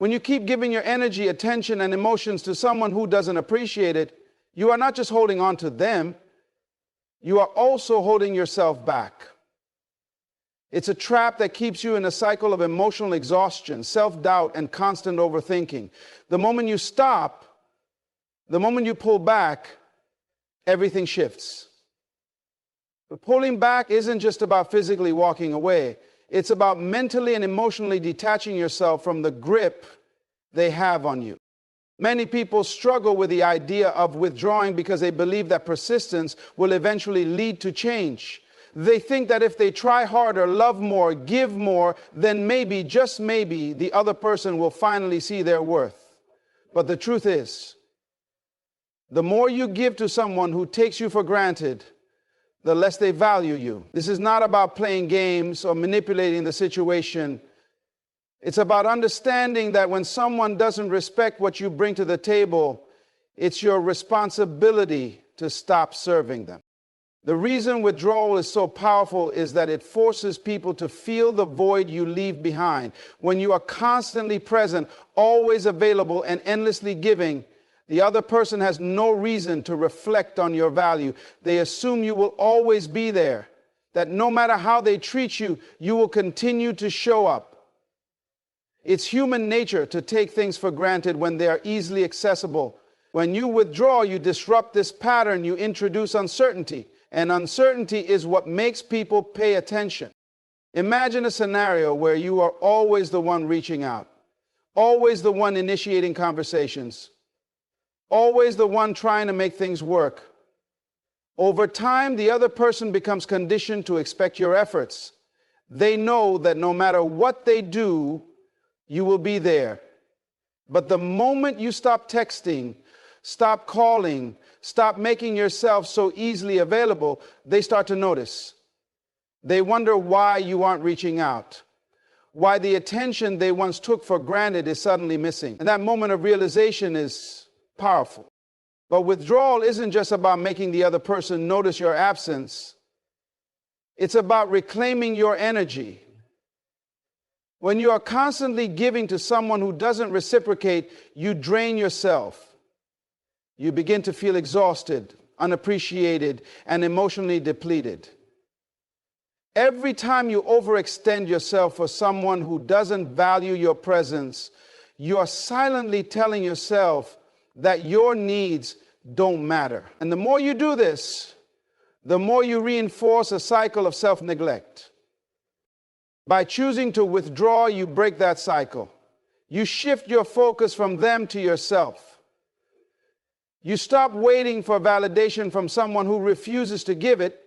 When you keep giving your energy, attention, and emotions to someone who doesn't appreciate it, you are not just holding on to them, you are also holding yourself back. It's a trap that keeps you in a cycle of emotional exhaustion, self-doubt, and constant overthinking. The moment you stop, the moment you pull back, everything shifts. But pulling back isn't just about physically walking away. It's about mentally and emotionally detaching yourself from the grip they have on you. Many people struggle with the idea of withdrawing because they believe that persistence will eventually lead to change. They think that if they try harder, love more, give more, then maybe, just maybe, the other person will finally see their worth. But the truth is, the more you give to someone who takes you for granted, the less they value you. This is not about playing games or manipulating the situation. It's about understanding that when someone doesn't respect what you bring to the table, it's your responsibility to stop serving them. The reason withdrawal is so powerful is that it forces people to feel the void you leave behind. When you are constantly present, always available, and endlessly giving, the other person has no reason to reflect on your value. They assume you will always be there, that no matter how they treat you, you will continue to show up. It's human nature to take things for granted when they are easily accessible. When you withdraw, you disrupt this pattern, you introduce uncertainty, and uncertainty is what makes people pay attention. Imagine a scenario where you are always the one reaching out, always the one initiating conversations, always the one trying to make things work. Over time, the other person becomes conditioned to expect your efforts. They know that no matter what they do, you will be there. But the moment you stop texting, stop calling, stop making yourself so easily available, they start to notice. They wonder why you aren't reaching out, why the attention they once took for granted is suddenly missing. And that moment of realization is powerful. But withdrawal isn't just about making the other person notice your absence. It's about reclaiming your energy. When you are constantly giving to someone who doesn't reciprocate, you drain yourself. You begin to feel exhausted, unappreciated, and emotionally depleted. Every time you overextend yourself for someone who doesn't value your presence, you are silently telling yourself that your needs don't matter. And the more you do this, the more you reinforce a cycle of self-neglect. By choosing to withdraw, you break that cycle. You shift your focus from them to yourself. You stop waiting for validation from someone who refuses to give it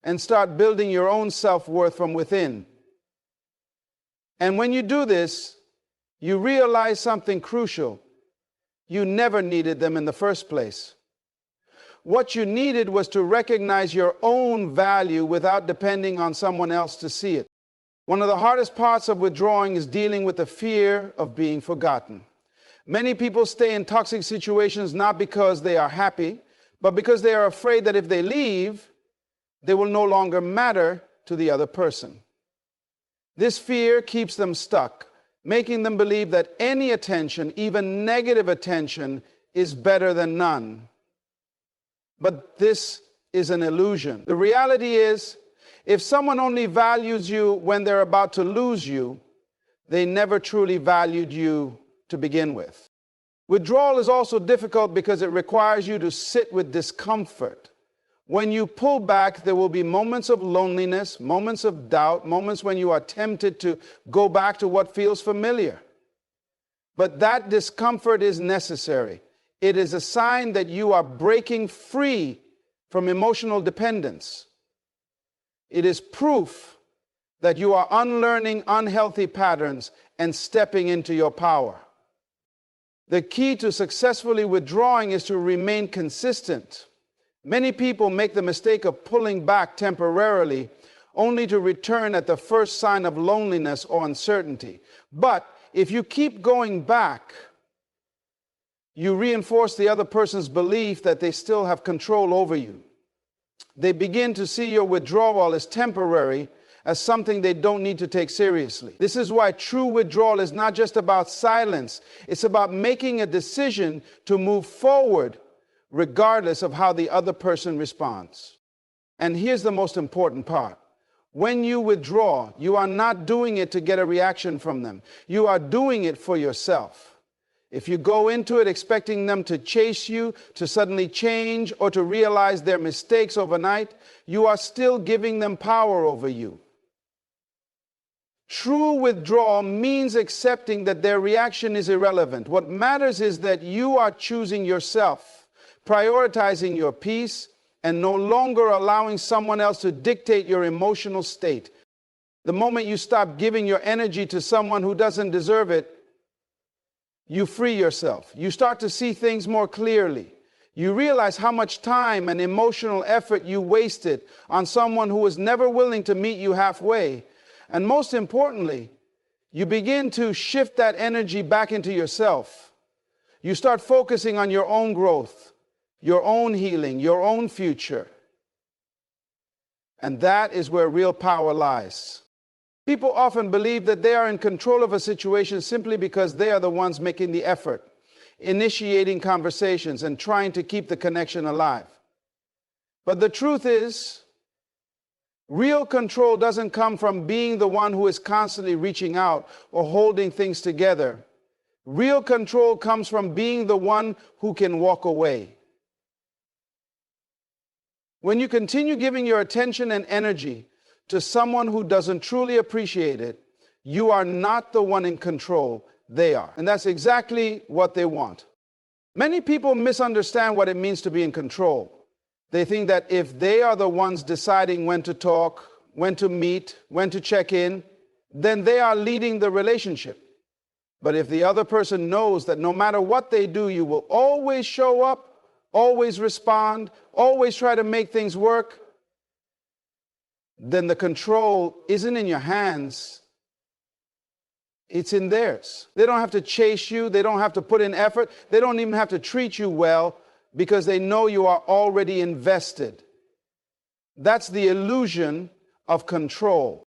and start building your own self-worth from within. And when you do this, you realize something crucial. You never needed them in the first place. What you needed was to recognize your own value without depending on someone else to see it. One of the hardest parts of withdrawing is dealing with the fear of being forgotten. Many people stay in toxic situations not because they are happy, but because they are afraid that if they leave, they will no longer matter to the other person. This fear keeps them stuck, making them believe that any attention, even negative attention, is better than none. But this is an illusion. The reality is, if someone only values you when they're about to lose you, they never truly valued you to begin with. Withdrawal is also difficult because it requires you to sit with discomfort. When you pull back, there will be moments of loneliness, moments of doubt, moments when you are tempted to go back to what feels familiar. But that discomfort is necessary. It is a sign that you are breaking free from emotional dependence. It is proof that you are unlearning unhealthy patterns and stepping into your power. The key to successfully withdrawing is to remain consistent. Many people make the mistake of pulling back temporarily, only to return at the first sign of loneliness or uncertainty. But if you keep going back, you reinforce the other person's belief that they still have control over you. They begin to see your withdrawal as temporary, as something they don't need to take seriously. This is why true withdrawal is not just about silence. It's about making a decision to move forward regardless of how the other person responds. And here's the most important part. When you withdraw, you are not doing it to get a reaction from them. You are doing it for yourself. If you go into it expecting them to chase you, to suddenly change, or to realize their mistakes overnight, you are still giving them power over you. True withdrawal means accepting that their reaction is irrelevant. What matters is that you are choosing yourself, prioritizing your peace, and no longer allowing someone else to dictate your emotional state. The moment you stop giving your energy to someone who doesn't deserve it, you free yourself. You start to see things more clearly. You realize how much time and emotional effort you wasted on someone who was never willing to meet you halfway. And most importantly, you begin to shift that energy back into yourself. You start focusing on your own growth, your own healing, your own future. And that is where real power lies. People often believe that they are in control of a situation simply because they are the ones making the effort, initiating conversations, and trying to keep the connection alive. But the truth is, real control doesn't come from being the one who is constantly reaching out or holding things together. Real control comes from being the one who can walk away. When you continue giving your attention and energy to someone who doesn't truly appreciate it, you are not the one in control, they are. And that's exactly what they want. Many people misunderstand what it means to be in control. They think that if they are the ones deciding when to talk, when to meet, when to check in, then they are leading the relationship. But if the other person knows that no matter what they do, you will always show up, always respond, always try to make things work, then the control isn't in your hands, it's in theirs. They don't have to chase you, they don't have to put in effort, they don't even have to treat you well because they know you are already invested. That's the illusion of control.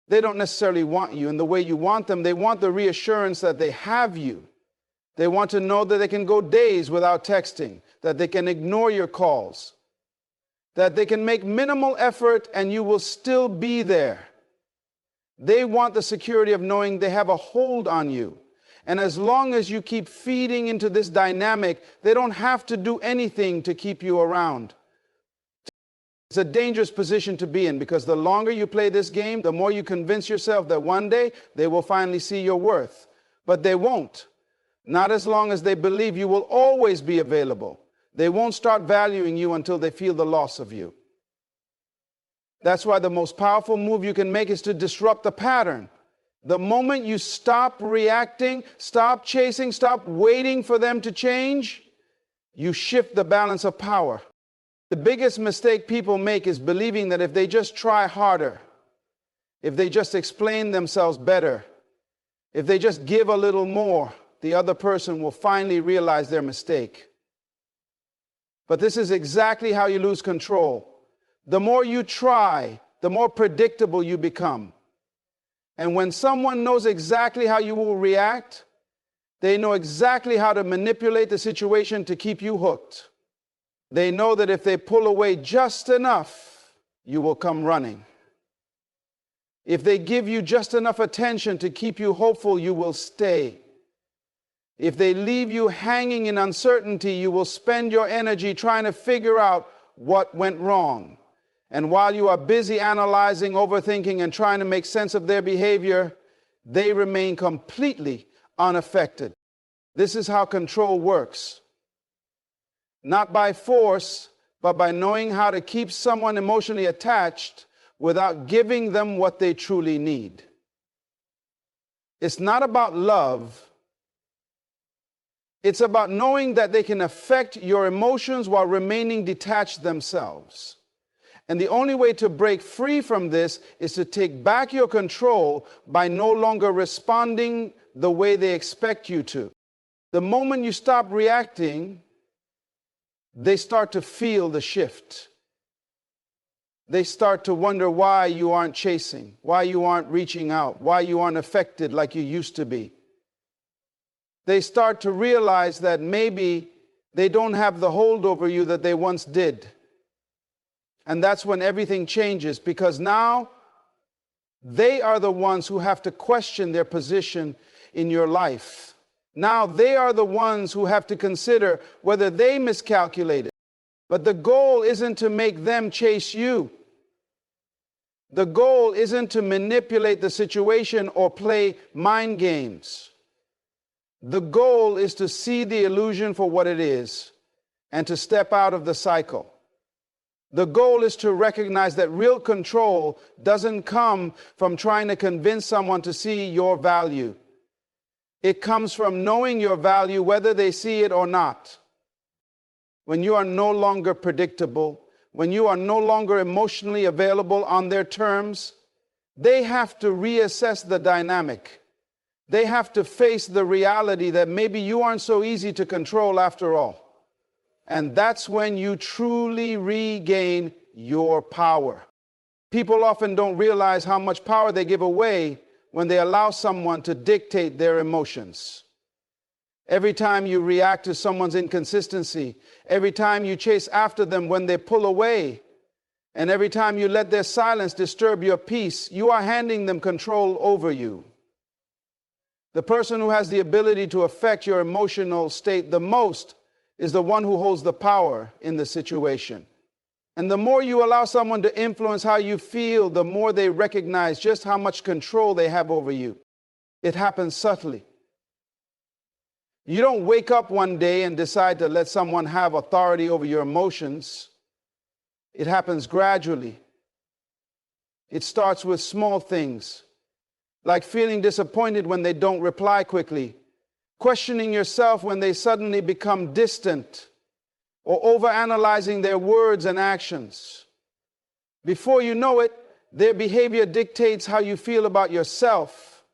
They don't necessarily want you in the way you want them. They want the reassurance that they have you. They want to know that they can go days without texting, that they can ignore your calls, that they can make minimal effort and you will still be there. They want the security of knowing they have a hold on you. And as long as you keep feeding into this dynamic, they don't have to do anything to keep you around. It's a dangerous position to be in because the longer you play this game, the more you convince yourself that one day they will finally see your worth. But they won't. Not as long as they believe you will always be available. They won't start valuing you until they feel the loss of you. That's why the most powerful move you can make is to disrupt the pattern. The moment you stop reacting, stop chasing, stop waiting for them to change, you shift the balance of power. The biggest mistake people make is believing that if they just try harder, if they just explain themselves better, if they just give a little more, the other person will finally realize their mistake. But this is exactly how you lose control. The more you try, the more predictable you become. And when someone knows exactly how you will react, they know exactly how to manipulate the situation to keep you hooked. They know that if they pull away just enough, you will come running. If they give you just enough attention to keep you hopeful, you will stay. If they leave you hanging in uncertainty, you will spend your energy trying to figure out what went wrong. And while you are busy analyzing, overthinking, and trying to make sense of their behavior, they remain completely unaffected. This is how control works. Not by force, but by knowing how to keep someone emotionally attached without giving them what they truly need. It's not about love. It's about knowing that they can affect your emotions while remaining detached themselves. And the only way to break free from this is to take back your control by no longer responding the way they expect you to. The moment you stop reacting, they start to feel the shift. They start to wonder why you aren't chasing, why you aren't reaching out, why you aren't affected like you used to be. They start to realize that maybe they don't have the hold over you that they once did. And that's when everything changes, because now they are the ones who have to question their position in your life. Now they are the ones who have to consider whether they miscalculated. But the goal isn't to make them chase you. The goal isn't to manipulate the situation or play mind games. The goal is to see the illusion for what it is and to step out of the cycle. The goal is to recognize that real control doesn't come from trying to convince someone to see your value. It comes from knowing your value whether they see it or not. When you are no longer predictable, when you are no longer emotionally available on their terms, they have to reassess the dynamic. They have to face the reality that maybe you aren't so easy to control after all. And that's when you truly regain your power. People often don't realize how much power they give away when they allow someone to dictate their emotions. Every time you react to someone's inconsistency, every time you chase after them when they pull away, and every time you let their silence disturb your peace, you are handing them control over you. The person who has the ability to affect your emotional state the most is the one who holds the power in the situation. And the more you allow someone to influence how you feel, the more they recognize just how much control they have over you. It happens subtly. You don't wake up one day and decide to let someone have authority over your emotions. It happens gradually. It starts with small things, like feeling disappointed when they don't reply quickly, questioning yourself when they suddenly become distant, or overanalyzing their words and actions. Before you know it, their behavior dictates how you feel about yourself,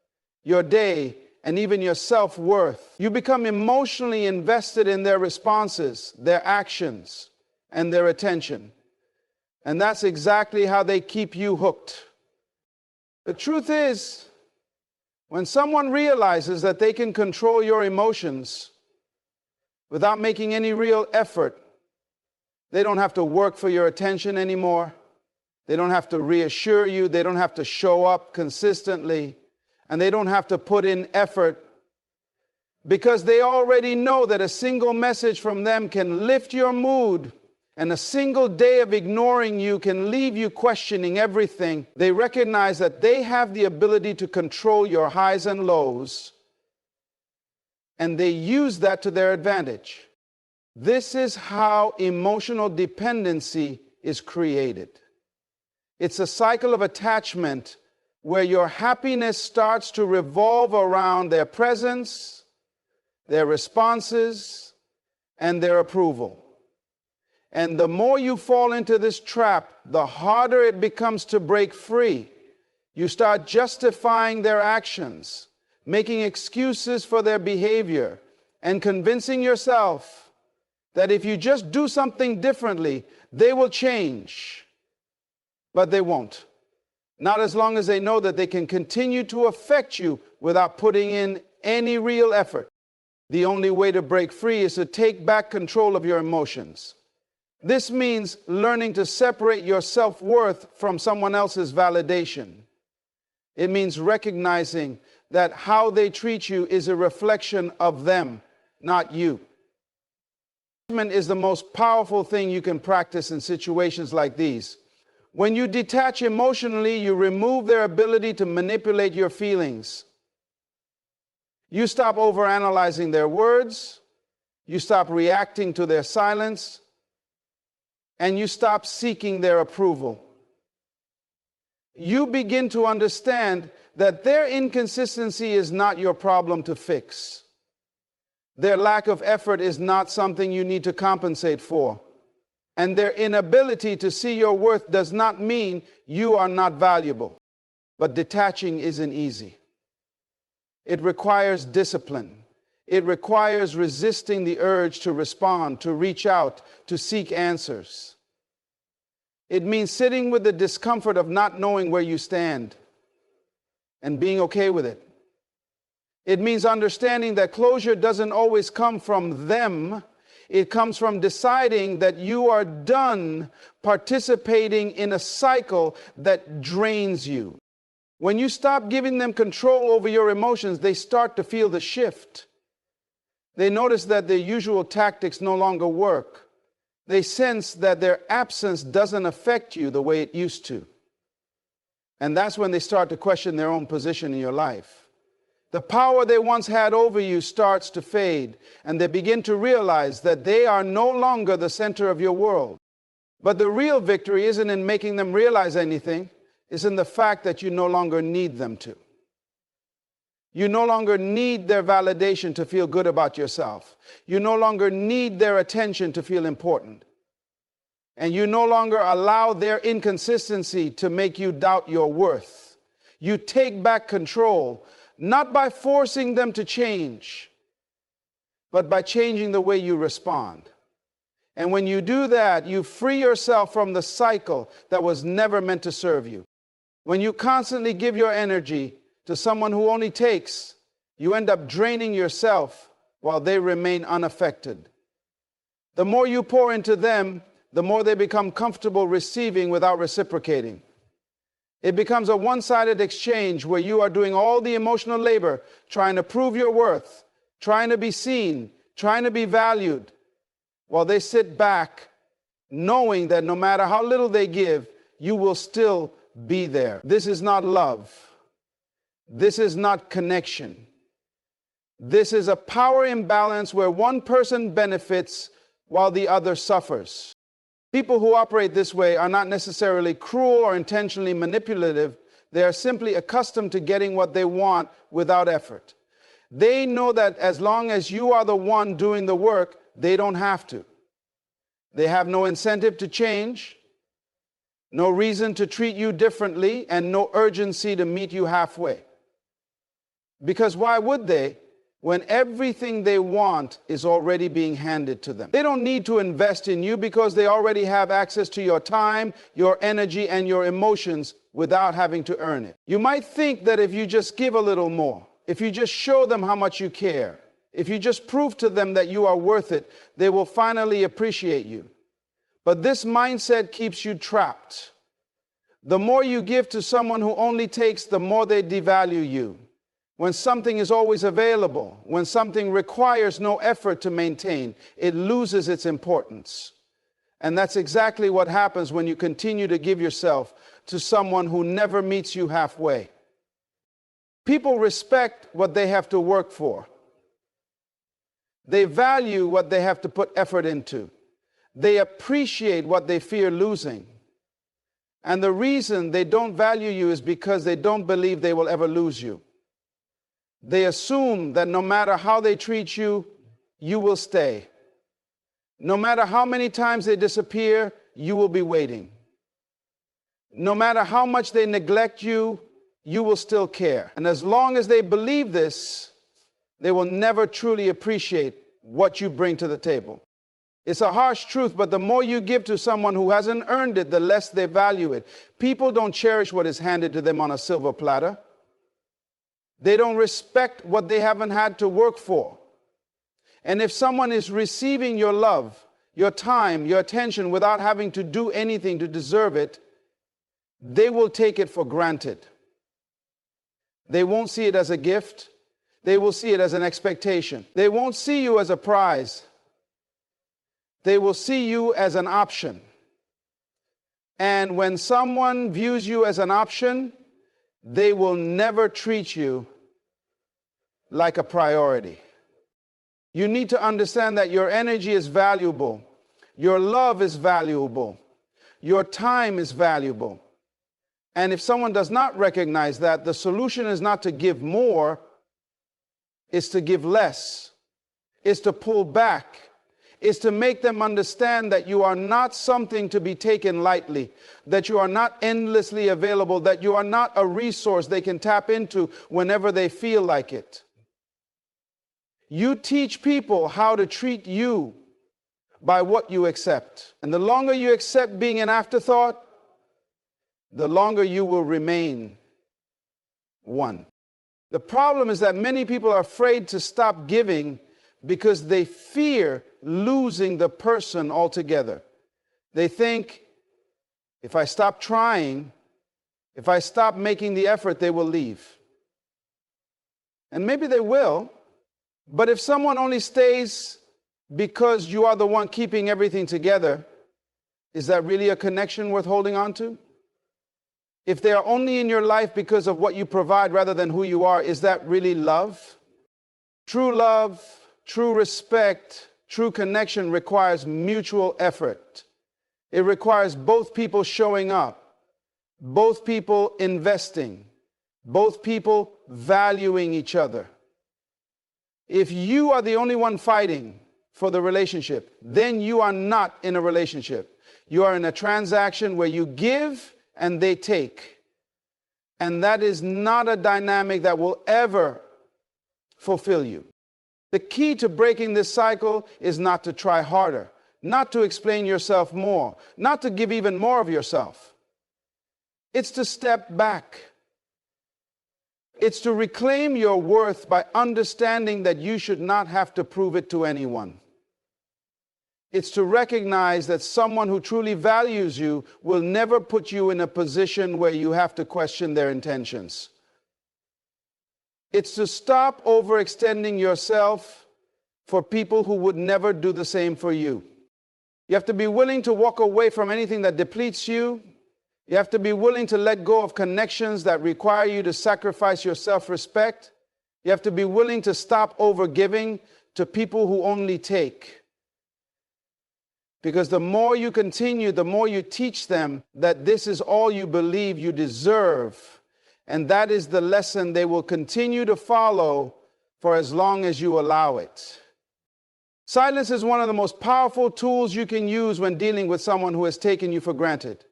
your day, and even your self-worth. You become emotionally invested in their responses, their actions, and their attention. And that's exactly how they keep you hooked. The truth is, when someone realizes that they can control your emotions without making any real effort, they don't have to work for your attention anymore. They don't have to reassure you. They don't have to show up consistently. And they don't have to put in effort, because they already know that a single message from them can lift your mood, and a single day of ignoring you can leave you questioning everything. They recognize that they have the ability to control your highs and lows, and they use that to their advantage. This is how emotional dependency is created. It's a cycle of attachment where your happiness starts to revolve around their presence, their responses, and their approval. And the more you fall into this trap, the harder it becomes to break free. You start justifying their actions, making excuses for their behavior, and convincing yourself that if you just do something differently, they will change. But they won't. Not as long as they know that they can continue to affect you without putting in any real effort. The only way to break free is to take back control of your emotions. This means learning to separate your self-worth from someone else's validation. It means recognizing that how they treat you is a reflection of them, not you. Detachment is the most powerful thing you can practice in situations like these. When you detach emotionally, you remove their ability to manipulate your feelings. You stop overanalyzing their words, you stop reacting to their silence, and you stop seeking their approval. You begin to understand that their inconsistency is not your problem to fix. Their lack of effort is not something you need to compensate for. And their inability to see your worth does not mean you are not valuable. But detaching isn't easy. It requires discipline. It requires resisting the urge to respond, to reach out, to seek answers. It means sitting with the discomfort of not knowing where you stand and being okay with it. It means understanding that closure doesn't always come from them. It comes from deciding that you are done participating in a cycle that drains you. When you stop giving them control over your emotions, they start to feel the shift. They notice that their usual tactics no longer work. They sense that their absence doesn't affect you the way it used to. And that's when they start to question their own position in your life. The power they once had over you starts to fade, and they begin to realize that they are no longer the center of your world. But the real victory isn't in making them realize anything, it's in the fact that you no longer need them to. You no longer need their validation to feel good about yourself. You no longer need their attention to feel important. And you no longer allow their inconsistency to make you doubt your worth. You take back control, not by forcing them to change, but by changing the way you respond. And when you do that, you free yourself from the cycle that was never meant to serve you. When you constantly give your energy to someone who only takes, you end up draining yourself while they remain unaffected. The more you pour into them, the more they become comfortable receiving without reciprocating. It becomes a one-sided exchange where you are doing all the emotional labor, trying to prove your worth, trying to be seen, trying to be valued, while they sit back knowing that no matter how little they give, you will still be there. This is not love. This is not connection. This is a power imbalance where one person benefits while the other suffers. People who operate this way are not necessarily cruel or intentionally manipulative. They are simply accustomed to getting what they want without effort. They know that as long as you are the one doing the work, they don't have to. They have no incentive to change, no reason to treat you differently, and no urgency to meet you halfway. Because why would they, when everything they want is already being handed to them? They don't need to invest in you because they already have access to your time, your energy, and your emotions without having to earn it. You might think that if you just give a little more, if you just show them how much you care, if you just prove to them that you are worth it, they will finally appreciate you. But this mindset keeps you trapped. The more you give to someone who only takes, the more they devalue you. When something is always available, when something requires no effort to maintain, it loses its importance. And that's exactly what happens when you continue to give yourself to someone who never meets you halfway. People respect what they have to work for. They value what they have to put effort into. They appreciate what they fear losing. And the reason they don't value you is because they don't believe they will ever lose you. They assume that no matter how they treat you, you will stay. No matter how many times they disappear, you will be waiting. No matter how much they neglect you, you will still care. And as long as they believe this, they will never truly appreciate what you bring to the table. It's a harsh truth, but the more you give to someone who hasn't earned it, the less they value it. People don't cherish what is handed to them on a silver platter. They don't respect what they haven't had to work for. And if someone is receiving your love, your time, your attention without having to do anything to deserve it, they will take it for granted. They won't see it as a gift. They will see it as an expectation. They won't see you as a prize. They will see you as an option. And when someone views you as an option, they will never treat you like a priority. You need to understand that your energy is valuable. Your love is valuable. Your time is valuable. And if someone does not recognize that, the solution is not to give more, it's to give less. It's to pull back. Is to make them understand that you are not something to be taken lightly, that you are not endlessly available, that you are not a resource they can tap into whenever they feel like it. You teach people how to treat you by what you accept. And the longer you accept being an afterthought, the longer you will remain one. The problem is that many people are afraid to stop giving because they fear losing the person altogether. They think, if I stop trying, if I stop making the effort, they will leave. And maybe they will, but if someone only stays because you are the one keeping everything together, is that really a connection worth holding on to? If they are only in your life because of what you provide rather than who you are, is that really love? True love, true respect, true connection requires mutual effort. It requires both people showing up, both people investing, both people valuing each other. If you are the only one fighting for the relationship, then you are not in a relationship. You are in a transaction where you give and they take. And that is not a dynamic that will ever fulfill you. The key to breaking this cycle is not to try harder, not to explain yourself more, not to give even more of yourself. It's to step back. It's to reclaim your worth by understanding that you should not have to prove it to anyone. It's to recognize that someone who truly values you will never put you in a position where you have to question their intentions. It's to stop overextending yourself for people who would never do the same for you. You have to be willing to walk away from anything that depletes you. You have to be willing to let go of connections that require you to sacrifice your self-respect. You have to be willing to stop overgiving to people who only take. Because the more you continue, the more you teach them that this is all you believe you deserve. And that is the lesson they will continue to follow for as long as you allow it. Silence is one of the most powerful tools you can use when dealing with someone who has taken you for granted.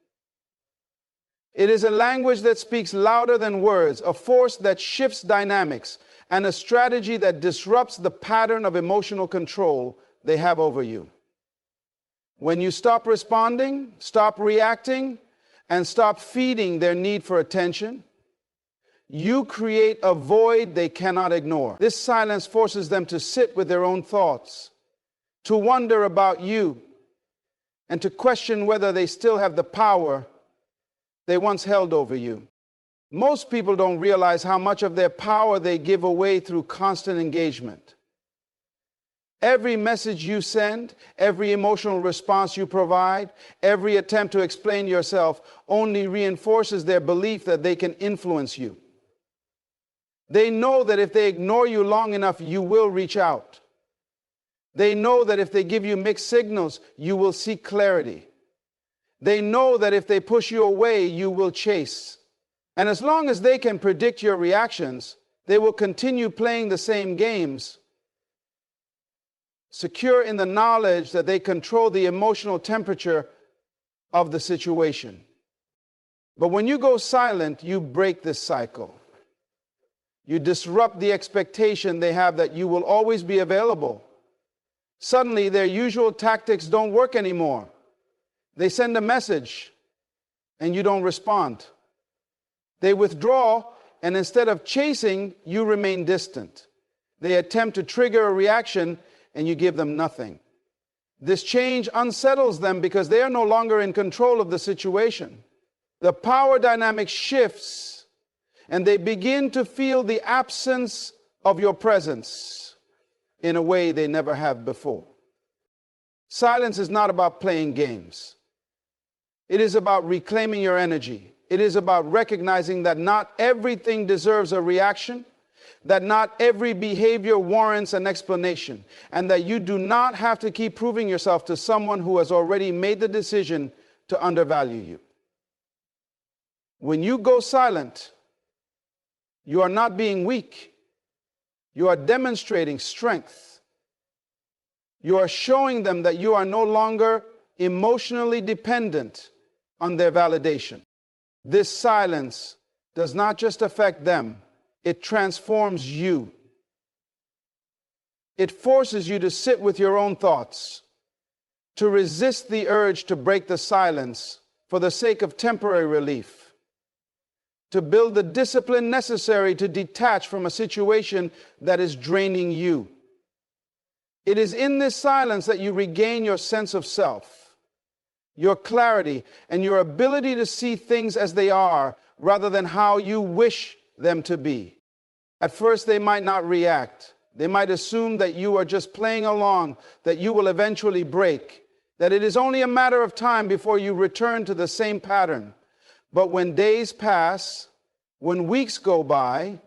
It is a language that speaks louder than words, a force that shifts dynamics, and a strategy that disrupts the pattern of emotional control they have over you. When you stop responding, stop reacting, and stop feeding their need for attention, you create a void they cannot ignore. This silence forces them to sit with their own thoughts, to wonder about you, and to question whether they still have the power they once held over you. Most people don't realize how much of their power they give away through constant engagement. Every message you send, every emotional response you provide, every attempt to explain yourself only reinforces their belief that they can influence you. They know that if they ignore you long enough, you will reach out. They know that if they give you mixed signals, you will seek clarity. They know that if they push you away, you will chase. And as long as they can predict your reactions, they will continue playing the same games, secure in the knowledge that they control the emotional temperature of the situation. But when you go silent, you break this cycle. You disrupt the expectation they have that you will always be available. Suddenly, their usual tactics don't work anymore. They send a message, and you don't respond. They withdraw, and instead of chasing, you remain distant. They attempt to trigger a reaction, and you give them nothing. This change unsettles them because they are no longer in control of the situation. The power dynamic shifts, and they begin to feel the absence of your presence in a way they never have before. Silence is not about playing games. It is about reclaiming your energy. It is about recognizing that not everything deserves a reaction, that not every behavior warrants an explanation, and that you do not have to keep proving yourself to someone who has already made the decision to undervalue you. When you go silent, you are not being weak. You are demonstrating strength. You are showing them that you are no longer emotionally dependent on their validation. This silence does not just affect them, it transforms you. It forces you to sit with your own thoughts, to resist the urge to break the silence for the sake of temporary relief. to build the discipline necessary to detach from a situation that is draining you. It is in this silence that you regain your sense of self, your clarity, and your ability to see things as they are rather than how you wish them to be. At first, they might not react. They might assume that you are just playing along, that you will eventually break, that it is only a matter of time before you return to the same pattern. But when days pass, when weeks go by,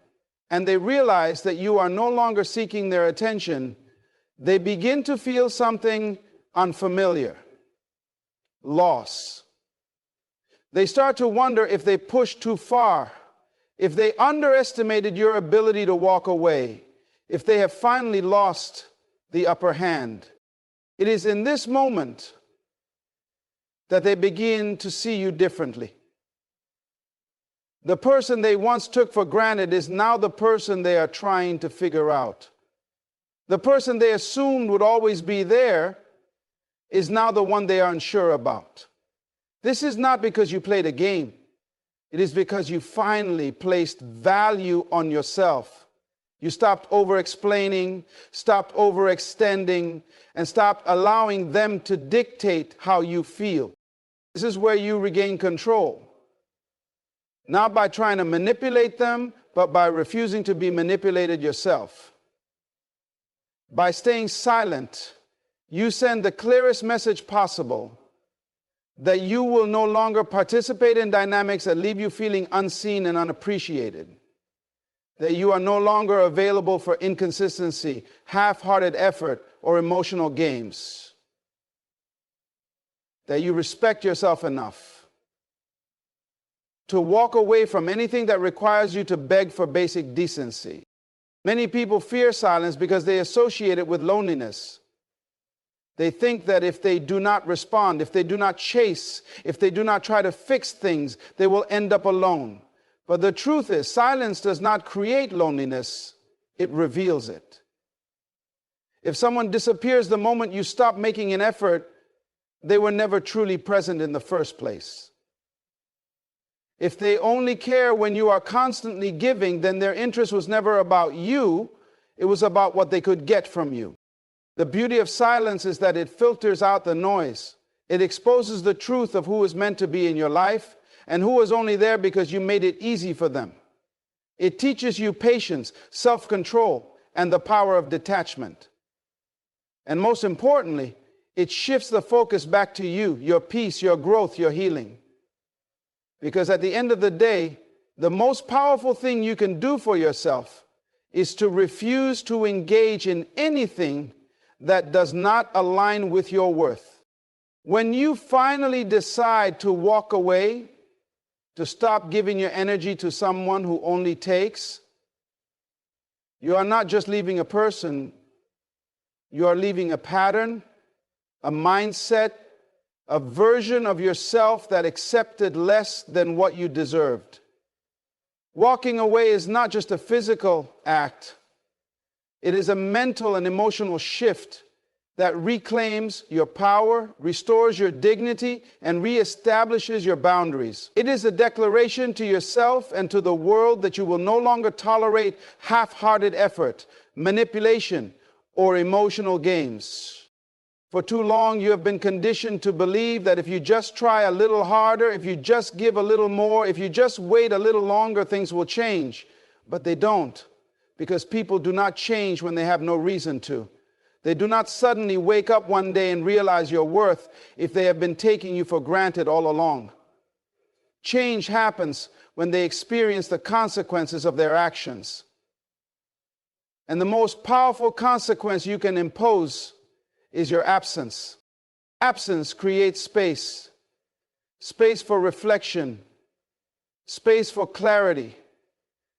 and they realize that you are no longer seeking their attention, they begin to feel something unfamiliar: loss. They start to wonder if they pushed too far, if they underestimated your ability to walk away, if they have finally lost the upper hand. It is in this moment that they begin to see you differently. The person they once took for granted is now the person they are trying to figure out. The person they assumed would always be there is now the one they are unsure about. This is not because you played a game. It is because you finally placed value on yourself. You stopped over-explaining, stopped overextending, and stopped allowing them to dictate how you feel. This is where you regain control. Not by trying to manipulate them, but by refusing to be manipulated yourself. By staying silent, you send the clearest message possible that you will no longer participate in dynamics that leave you feeling unseen and unappreciated. That you are no longer available for inconsistency, half-hearted effort, or emotional games. That you respect yourself enough to walk away from anything that requires you to beg for basic decency. Many people fear silence because they associate it with loneliness. They think that if they do not respond, if they do not chase, if they do not try to fix things, they will end up alone. But the truth is, silence does not create loneliness, it reveals it. If someone disappears the moment you stop making an effort, they were never truly present in the first place. If they only care when you are constantly giving, then their interest was never about you, it was about what they could get from you. The beauty of silence is that it filters out the noise. It exposes the truth of who is meant to be in your life and who is only there because you made it easy for them. It teaches you patience, self-control, and the power of detachment. And most importantly, it shifts the focus back to you, your peace, your growth, your healing. Because at the end of the day, the most powerful thing you can do for yourself is to refuse to engage in anything that does not align with your worth. When you finally decide to walk away, to stop giving your energy to someone who only takes, you are not just leaving a person, you are leaving a pattern, a mindset, a version of yourself that accepted less than what you deserved. Walking away is not just a physical act. It is a mental and emotional shift that reclaims your power, restores your dignity, and reestablishes your boundaries. It is a declaration to yourself and to the world that you will no longer tolerate half-hearted effort, manipulation, or emotional games. For too long, you have been conditioned to believe that if you just try a little harder, if you just give a little more, if you just wait a little longer, things will change. But they don't, because people do not change when they have no reason to. They do not suddenly wake up one day and realize your worth if they have been taking you for granted all along. Change happens when they experience the consequences of their actions. And the most powerful consequence you can impose is your absence. Absence creates space. Space for reflection. Space for clarity.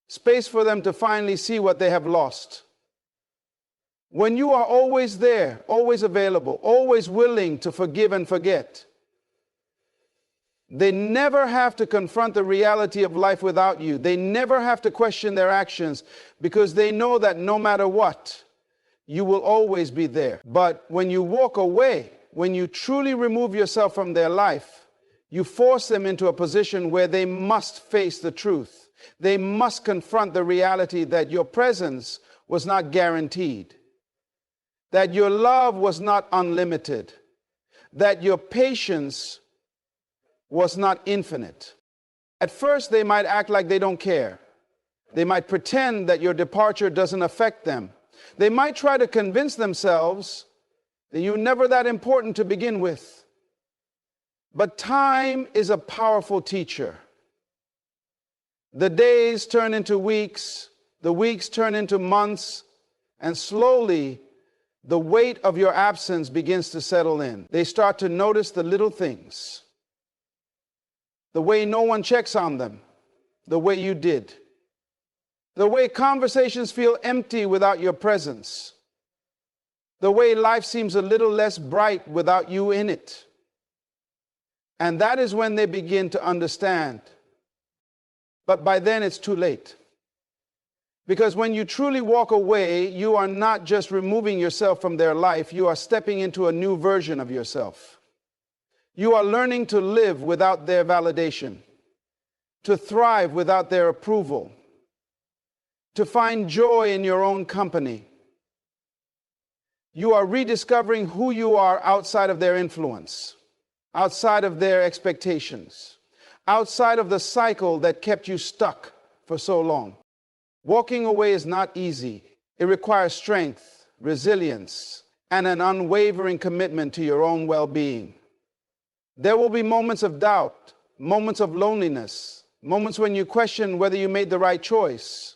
Space for them to finally see what they have lost. When you are always there, always available, always willing to forgive and forget, they never have to confront the reality of life without you. They never have to question their actions because they know that no matter what, you will always be there. But when you walk away, when you truly remove yourself from their life, You force them into a position where they must face the truth. They must confront the reality that your presence was not guaranteed, that your love was not unlimited, that your patience was not infinite. At first, they might act like they don't care. They might pretend that your departure doesn't affect them. They might try to convince themselves that you're never that important to begin with. But time is a powerful teacher. The days turn into weeks, the weeks turn into months, and slowly the weight of your absence begins to settle in. They start to notice the little things, the way no one checks on them, the way you did, the way conversations feel empty without your presence, the way life seems a little less bright without you in it. And that is when they begin to understand. But by then it's too late. Because when you truly walk away, you are not just removing yourself from their life, you are stepping into a new version of yourself. You are learning to live without their validation, to thrive without their approval, to find joy in your own company. You are rediscovering who you are outside of their influence, outside of their expectations, outside of the cycle that kept you stuck for so long. Walking away is not easy. It requires strength, resilience, and an unwavering commitment to your own well-being. There will be moments of doubt, moments of loneliness, moments when you question whether you made the right choice.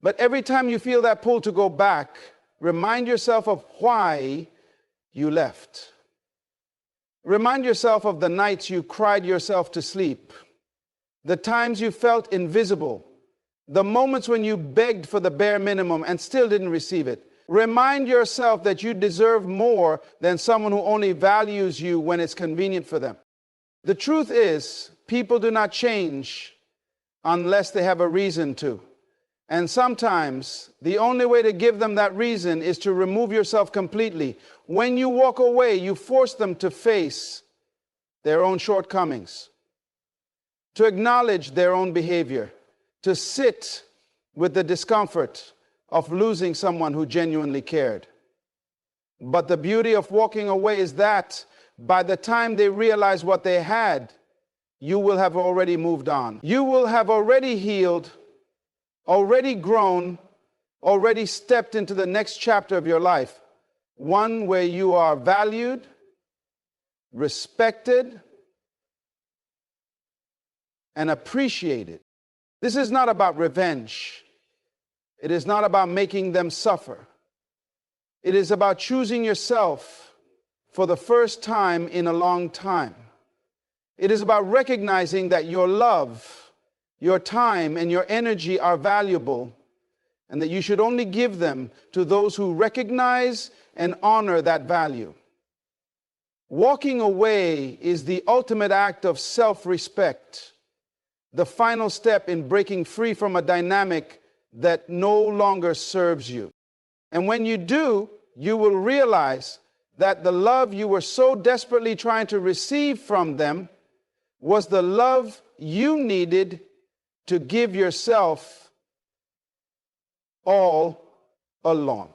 But every time you feel that pull to go back, remind yourself of why you left. Remind yourself of the nights you cried yourself to sleep, the times you felt invisible, the moments when you begged for the bare minimum and still didn't receive it. Remind yourself that you deserve more than someone who only values you when it's convenient for them. The truth is, people do not change unless they have a reason to. And sometimes the only way to give them that reason is to remove yourself completely. When you walk away, you force them to face their own shortcomings, to acknowledge their own behavior, to sit with the discomfort of losing someone who genuinely cared. But the beauty of walking away is that by the time they realize what they had, you will have already moved on. You will have already healed, already grown, already stepped into the next chapter of your life. One where you are valued, respected, and appreciated. This is not about revenge. It is not about making them suffer. It is about choosing yourself for the first time in a long time. It is about recognizing that your love, your time, and your energy are valuable, and that you should only give them to those who recognize and honor that value. Walking away is the ultimate act of self-respect, the final step in breaking free from a dynamic that no longer serves you. And when you do, you will realize that the love you were so desperately trying to receive from them was the love you needed to give yourself all along.